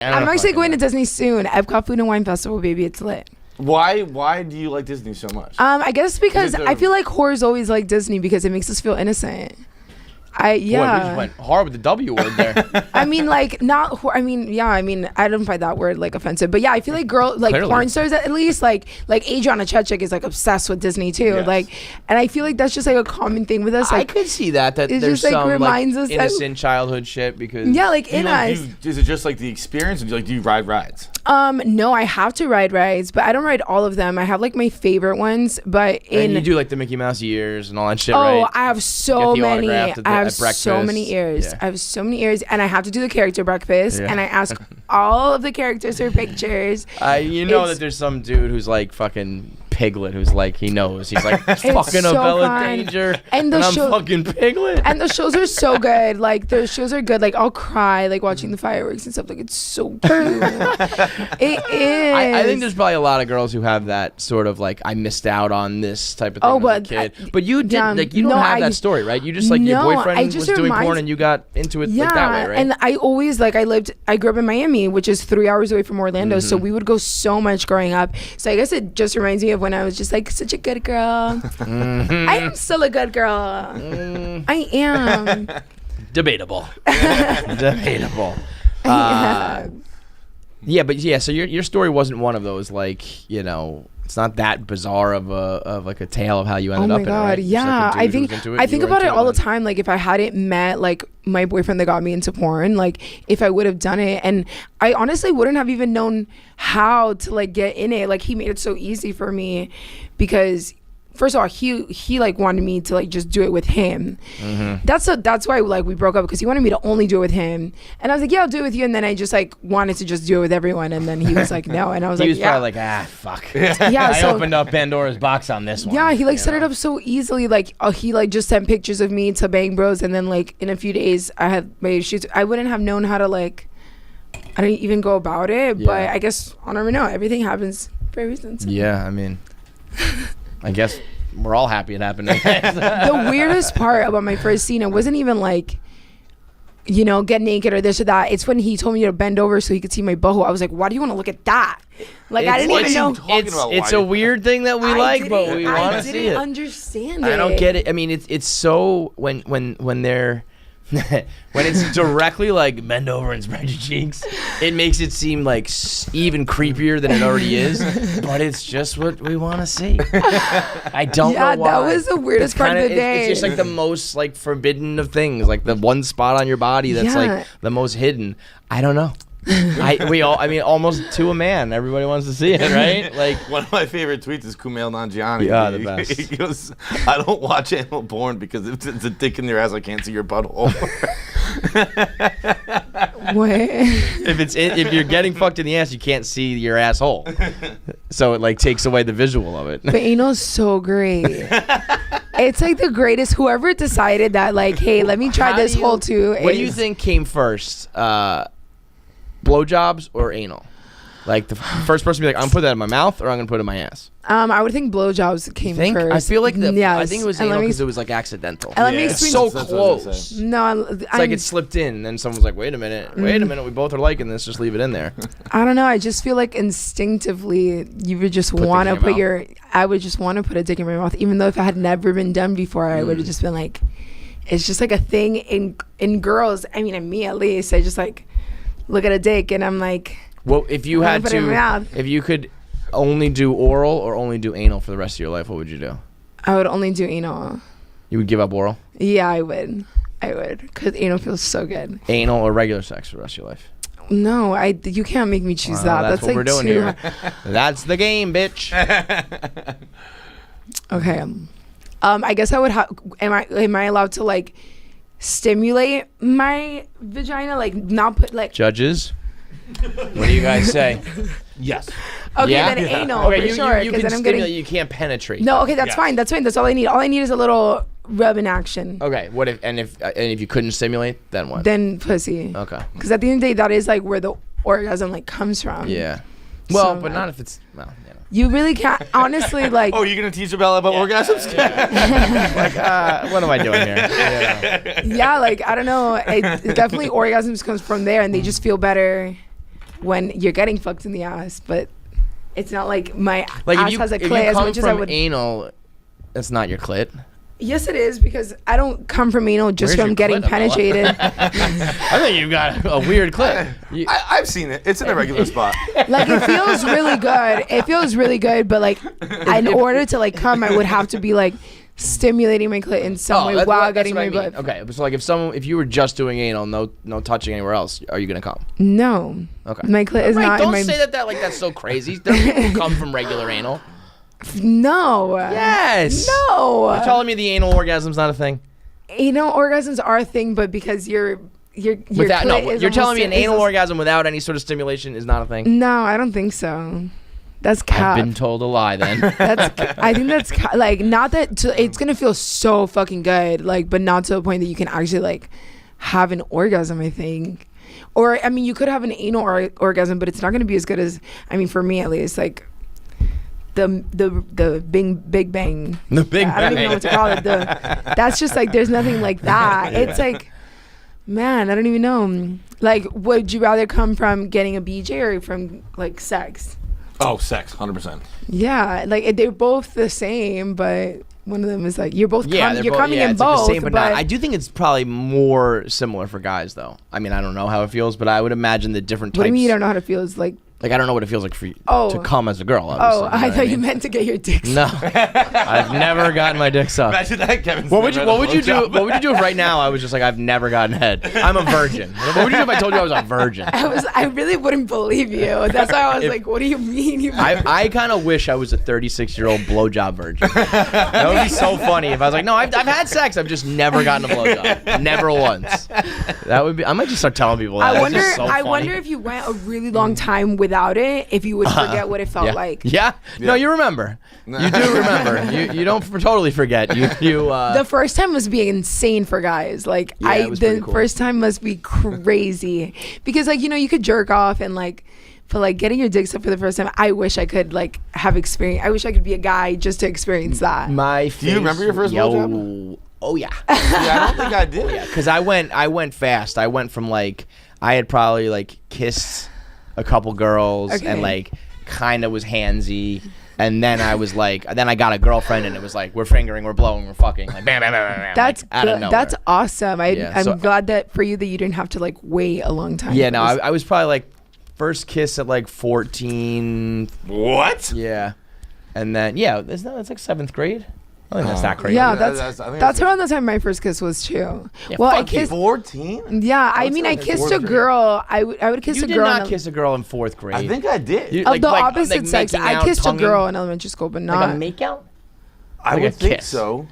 I'm actually going to Disney soon. Epcot Food and Wine Festival, baby. It's lit. Why do you like Disney so much? I guess because I feel like horror's always like Disney because it makes us feel innocent. Boy, we just went hard with the W word there. I mean, like, not. I mean, I don't find that word like offensive, but yeah, I feel like porn stars at least, like Adriana Chechik is like obsessed with Disney too, yes. Like, and I feel like that's just like a common thing with us. Like, I could see that there's just, like, some reminds us innocent childhood shit because like in us. Is it just like the experience, or do you ride rides? No, I have to ride rides, but I don't ride all of them. I have like my favorite ones, but and you do like the Mickey Mouse ears and all that shit, right? Oh, I have so many. I have so many ears. Yeah. I have so many ears, and I have to do the character breakfast, and I ask all of the characters for pictures. You know that there's some dude who's like fucking Piglet, who's like, he knows. He's like, fucking so Abella Danger, and I'm fucking Piglet. And the shows are so good. Like, the shows are good. Like, I'll cry, like, watching the fireworks and stuff. Like, it's so good. It is. I think there's probably a lot of girls who have that sort of, like, I missed out on this type of thing as a kid. But you did, like, you don't have that story, right? You just, like, your boyfriend was doing porn and you got into it like that way, right? And I always, like, I grew up in Miami, which is 3 hours away from Orlando. So we would go so much growing up. So I guess it just reminds me of when I was just like such a good girl. I am still a good girl. I am. Debatable. Debatable. Yeah, but yeah. So your story wasn't one of those, like, you know, it's not that bizarre of like a tale of how you ended up in it. Oh my God, yeah. I think about it all the time. Like, if I hadn't met like my boyfriend that got me into porn, like if I would have done it, and I honestly wouldn't have even known how to like get in it. Like, he made it so easy for me because first of all, he like wanted me to like just do it with him. That's why like we broke up, because he wanted me to only do it with him, and I was like, yeah, I'll do it with you. And then I just like wanted to just do it with everyone, and then he was like, no, and I was he like, was probably like, fuck. Yeah, I opened up Pandora's box on this one. Yeah, he like set it up so easily. Like, he like just sent pictures of me to Bang Bros, and then like in a few days I had my shoots. I wouldn't have known how to like, I didn't even go about it, but I guess I'll never know. Everything happens for a reason. So. Yeah, I mean, I guess we're all happy it happened. The weirdest part about my first scene, it wasn't even like, you know, get naked or this or that. It's when he told me to bend over so he could see my boho. I was like, why do you want to look at that? Like, I didn't even know. It's a weird thing that we like, but we want to see it. I didn't understand it. I don't get it. I mean, it's so when they're when it's directly like bend over and spread your cheeks, it makes it seem like even creepier than it already is. But it's just what we want to see. I don't know why. That was the weirdest part of the day. It's just like the most like forbidden of things, like the one spot on your body that's like the most hidden. I don't know. I mean, almost to a man, everybody wants to see it, right? Like, one of my favorite tweets is Kumail Nanjiani. Yeah, the best. He goes, I don't watch animal porn because if it's a dick in your ass, I can't see your butthole. What? If you're getting fucked in the ass, you can't see your asshole, so it like takes away the visual of it. But anal's so great. It's like the greatest. Whoever decided that, like, hey, let me try this hole too. What do you think came first? Blowjobs or anal? Like, the first person to be like, I'm gonna put that in my mouth, or I'm gonna put it in my ass. I would think blowjobs came first. I feel like I think it was anal because it was like accidental. And let me explain. It's so close. No, it's like it slipped in, and then someone's like, wait a minute, we both are liking this, just leave it in there. I don't know. I just feel like instinctively you would just want to put I would just want to put a dick in my mouth, even though if it had never been done before, I would have just been like, it's just like a thing in girls. I mean, in me at least, I just like look at a dick and I'm like, well, if you had to, if you could only do oral or only do anal for the rest of your life, what would you do? I would only do anal. You would give up oral? Yeah, I would, because anal feels so good. Anal or regular sex for the rest of your life? No, you can't make me choose that. That's what like we're doing here. That's the game, bitch. Okay. I guess I would have. Am I allowed to like stimulate my vagina, like not put like judges? What do you guys say? Yes. Okay, then anal. Okay, for sure. You can stimulate. You can't penetrate. No, okay, that's fine. That's fine. That's all I need. All I need is a little rubbing action. Okay. What if you couldn't stimulate, then what? Then pussy. Okay. Because at the end of the day, that is like where the orgasm like comes from. Yeah. Well, but not if it's You really can't, honestly, like. Oh, you're gonna teach Abella about orgasms? Like, what am I doing here? Yeah, like I don't know. Definitely orgasms comes from there, and they just feel better when you're getting fucked in the ass, but it's not like my Like ass has a clit as much as I would. Anal, that's not your clit. Yes, it is, because I don't come from anal just Where's from your getting clit, penetrated. I think you've got a weird clit. I've seen it. It's in a regular spot. Like, it feels really good. It feels really good, but like, in order to like come, I would have to be like stimulating my clit in some way while getting my butt. Okay, so like if you were just doing anal, no touching anywhere else, are you gonna come? No. Okay. My clit is not don't in my. say that like that's so crazy. There are people who come from regular anal. No. Yes. No. You're telling me the anal orgasm's not a thing? Anal orgasms are a thing, but because your Without, clit is you're telling me almost- an is anal almost- orgasm without any sort of stimulation is not a thing? No, I don't think so. That's cap. I've been told a lie then. I think that's like, not that it's gonna feel so fucking good, like, but not to the point that you can actually like have an orgasm, I think. Or I mean, you could have an anal orgasm, but it's not gonna be as good as, I mean, for me at least, like the big bang. The big I don't even know what to call it. That's just like, there's nothing like that. It's like, man, I don't even know. Like, would you rather come from getting a BJ or from like sex? Oh, sex, 100%. Yeah, like they're both the same, but one of them is like, you're both you're coming in it's both. Like the same, but not. I do think it's probably more similar for guys, though. I mean, I don't know how it feels, but I would imagine the different types. What do you mean you don't know how it feels? Like I don't know what it feels like for you to come as a girl. Obviously, I thought you meant to get your dick sucked. No, I've never gotten my dick sucked. Imagine that, Kevin. What would you do? What would you do if right now I was just like, I've never gotten head? I'm a virgin. What would you do if I told you I was a virgin? I really wouldn't believe you. That's why I was like, what do you mean? I kind of wish I was a 36-year-old blowjob virgin. That would be so funny if I was like, no, I've had sex. I've just never gotten a blowjob. Never once. That would be. I might just start telling people that. I wonder if you went a really long time without it, if you would forget what it felt like. Yeah. No, you remember. You do remember. You don't totally forget. You. The first time must be insane for guys. Like, the first time must be crazy because, like, you know, you could jerk off and like. But like getting your dick sucked for the first time, I wish I could like have experience. I wish I could be a guy just to experience that. Do you remember your first blowjob? Oh yeah. I don't think I did. Yeah, because I went fast. I went from like I had probably like kissed a couple girls and like kind of was handsy, and then I was like, then I got a girlfriend, and it was like we're fingering, we're blowing, we're fucking, like bam, bam, bam, bam. That's like, good. That's awesome. I'm glad that for you that you didn't have to like wait a long time. Yeah, no, I was probably like. First kiss at like 14. What? Yeah. And then, it's like 7th grade. I think that's that crazy. Yeah, that's around the time my first kiss was too. Yeah, well, I kissed 14. Yeah, I mean, I kissed a girl. I would kiss a girl. You did not kiss a girl in 4th grade. I think I did. Of the opposite sex. I kissed a girl in elementary school, but not like a make out. I would think so.